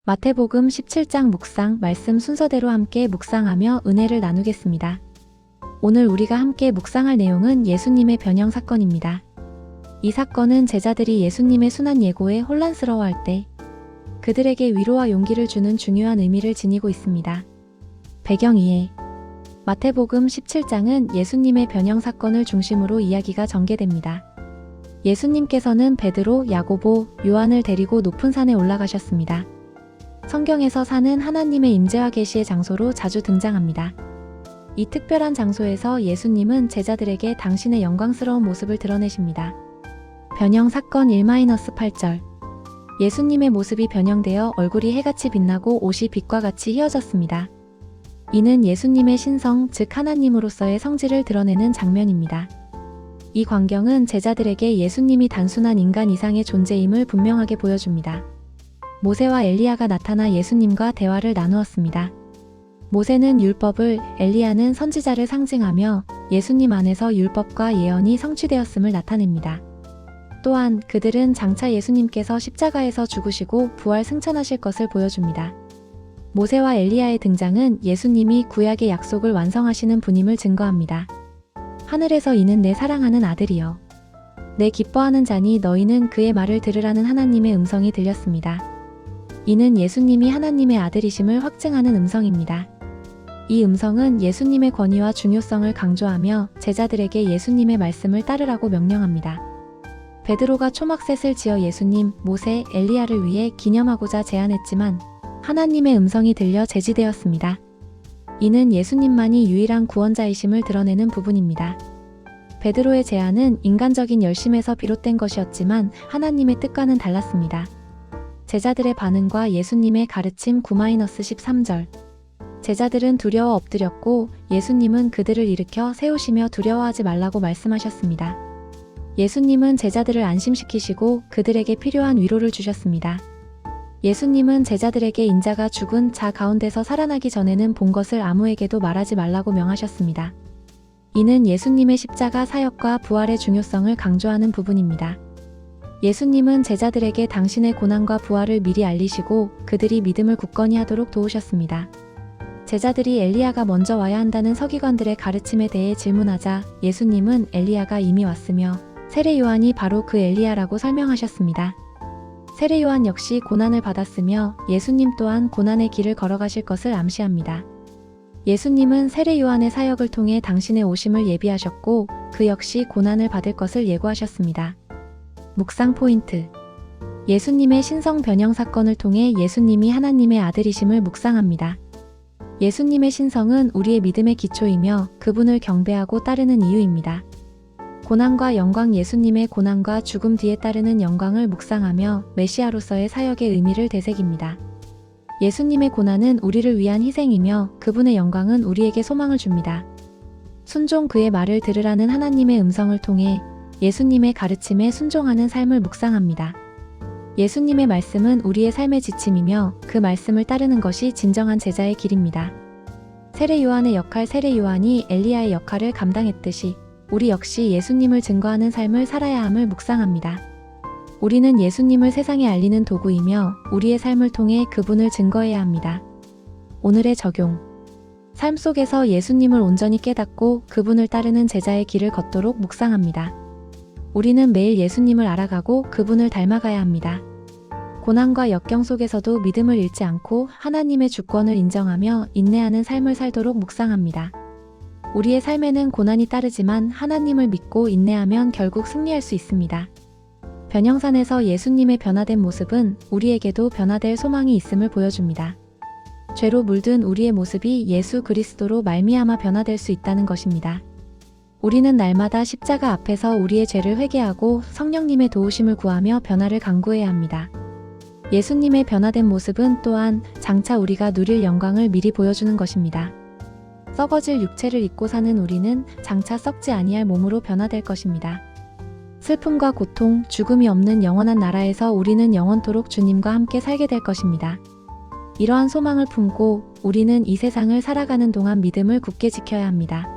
마태복음 17장 묵상 말씀 순서대로 함께 묵상하며 은혜를 나누겠습니다. 오늘 우리가 함께 묵상할 내용은 예수님의 변형 사건입니다. 이 사건은 제자들이 예수님의 순환 예고에 혼란스러워할 때 그들에게 위로와 용기를 주는 중요한 의미를 지니고 있습니다. 배경 이해. 마태복음 17장은 예수님의 변형 사건을 중심으로 이야기가 전개됩니다. 예수님께서는 베드로, 야고보, 요한을 데리고 높은 산에 올라가셨습니다. 성경에서 산은 하나님의 임재와 계시의 장소로 자주 등장합니다. 이 특별한 장소에서 예수님은 제자들에게 당신의 영광스러운 모습을 드러내십니다. 변형 사건 1-8절. 예수님의 모습이 변형되어 얼굴이 해같이 빛나고 옷이 빛과 같이 휘어졌습니다. 이는 예수님의 신성, 즉 하나님으로서의 성질을 드러내는 장면입니다. 이 광경은 제자들에게 예수님이 단순한 인간 이상의 존재임을 분명하게 보여줍니다. 모세와 엘리야가 나타나 예수님과 대화를 나누었습니다. 모세는 율법을, 엘리야는 선지자를 상징하며 예수님 안에서 율법과 예언이 성취되었음을 나타냅니다. 또한 그들은 장차 예수님께서 십자가에서 죽으시고 부활 승천하실 것을 보여줍니다. 모세와 엘리야의 등장은 예수님이 구약의 약속을 완성하시는 분임을 증거합니다. 하늘에서 이는 내 사랑하는 아들이여. 내 기뻐하는 자니 너희는 그의 말을 들으라는 하나님의 음성이 들렸습니다. 이는 예수님이 하나님의 아들이심을 확증하는 음성입니다. 이 음성은 예수님의 권위와 중요성을 강조하며 제자들에게 예수님의 말씀을 따르라고 명령합니다. 베드로가 초막셋을 지어 예수님, 모세, 엘리야를 위해 기념하고자 제안했지만 하나님의 음성이 들려 제지되었습니다. 이는 예수님만이 유일한 구원자이심을 드러내는 부분입니다. 베드로의 제안은 인간적인 열심에서 비롯된 것이었지만 하나님의 뜻과는 달랐습니다. 제자들의 반응과 예수님의 가르침 9-13절. 제자들은 두려워 엎드렸고 예수님은 그들을 일으켜 세우시며 두려워하지 말라고 말씀하셨습니다. 예수님은 제자들을 안심시키시고 그들에게 필요한 위로를 주셨습니다. 예수님은 제자들에게 인자가 죽은 자 가운데서 살아나기 전에는 본 것을 아무에게도 말하지 말라고 명하셨습니다. 이는 예수님의 십자가 사역과 부활의 중요성을 강조하는 부분입니다. 예수님은 제자들에게 당신의 고난과 부활을 미리 알리시고 그들이 믿음을 굳건히 하도록 도우셨습니다. 제자들이 엘리야가 먼저 와야 한다는 서기관들의 가르침에 대해 질문하자 예수님은 엘리야가 이미 왔으며 세례 요한이 바로 그 엘리야라고 설명하셨습니다. 세례 요한 역시 고난을 받았으며 예수님 또한 고난의 길을 걸어가실 것을 암시합니다. 예수님은 세례 요한의 사역을 통해 당신의 오심을 예비하셨고 그 역시 고난을 받을 것을 예고하셨습니다. 묵상 포인트. 예수님의 신성 변형 사건을 통해 예수님이 하나님의 아들이심을 묵상합니다. 예수님의 신성은 우리의 믿음의 기초이며 그분을 경배하고 따르는 이유입니다. 고난과 영광. 예수님의 고난과 죽음 뒤에 따르는 영광을 묵상하며 메시아로서의 사역의 의미를 되새깁니다. 예수님의 고난은 우리를 위한 희생이며 그분의 영광은 우리에게 소망을 줍니다. 순종. 그의 말을 들으라는 하나님의 음성을 통해 예수님의 가르침에 순종하는 삶을 묵상합니다. 예수님의 말씀은 우리의 삶의 지침이며 그 말씀을 따르는 것이 진정한 제자의 길입니다. 세례 요한의 역할. 세례 요한이 엘리야의 역할을 감당했듯이 우리 역시 예수님을 증거하는 삶을 살아야 함을 묵상합니다. 우리는 예수님을 세상에 알리는 도구이며 우리의 삶을 통해 그분을 증거해야 합니다. 오늘의 적용. 삶 속에서 예수님을 온전히 깨닫고 그분을 따르는 제자의 길을 걷도록 묵상합니다. 우리는 매일 예수님을 알아가고 그분을 닮아가야 합니다. 고난과 역경 속에서도 믿음을 잃지 않고 하나님의 주권을 인정하며 인내하는 삶을 살도록 묵상합니다. 우리의 삶에는 고난이 따르지만 하나님을 믿고 인내하면 결국 승리할 수 있습니다. 변형산에서 예수님의 변화된 모습은 우리에게도 변화될 소망이 있음을 보여줍니다. 죄로 물든 우리의 모습이 예수 그리스도로 말미암아 변화될 수 있다는 것입니다. 우리는 날마다 십자가 앞에서 우리의 죄를 회개하고 성령님의 도우심을 구하며 변화를 간구해야 합니다. 예수님의 변화된 모습은 또한 장차 우리가 누릴 영광을 미리 보여주는 것입니다. 썩어질 육체를 입고 사는 우리는 장차 썩지 아니할 몸으로 변화될 것입니다. 슬픔과 고통, 죽음이 없는 영원한 나라에서 우리는 영원토록 주님과 함께 살게 될 것입니다. 이러한 소망을 품고 우리는 이 세상을 살아가는 동안 믿음을 굳게 지켜야 합니다.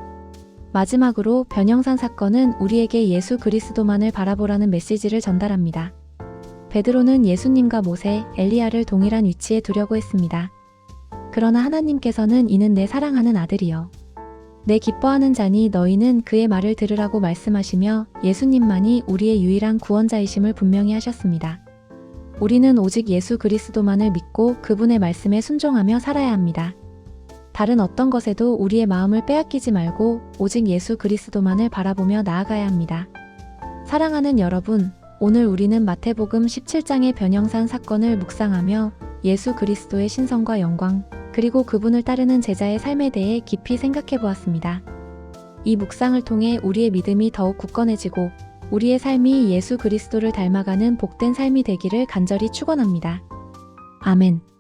마지막으로 변형산 사건은 우리에게 예수 그리스도만을 바라보라는 메시지를 전달합니다. 베드로는 예수님과 모세, 엘리야를 동일한 위치에 두려고 했습니다. 그러나 하나님께서는 이는 내 사랑하는 아들이여. 내 기뻐하는 자니 너희는 그의 말을 들으라고 말씀하시며 예수님만이 우리의 유일한 구원자이심을 분명히 하셨습니다. 우리는 오직 예수 그리스도만을 믿고 그분의 말씀에 순종하며 살아야 합니다. 다른 어떤 것에도 우리의 마음을 빼앗기지 말고 오직 예수 그리스도만을 바라보며 나아가야 합니다. 사랑하는 여러분, 오늘 우리는 마태복음 17장의 변형산 사건을 묵상하며 예수 그리스도의 신성과 영광, 그리고 그분을 따르는 제자의 삶에 대해 깊이 생각해 보았습니다. 이 묵상을 통해 우리의 믿음이 더욱 굳건해지고 우리의 삶이 예수 그리스도를 닮아가는 복된 삶이 되기를 간절히 축원합니다. 아멘.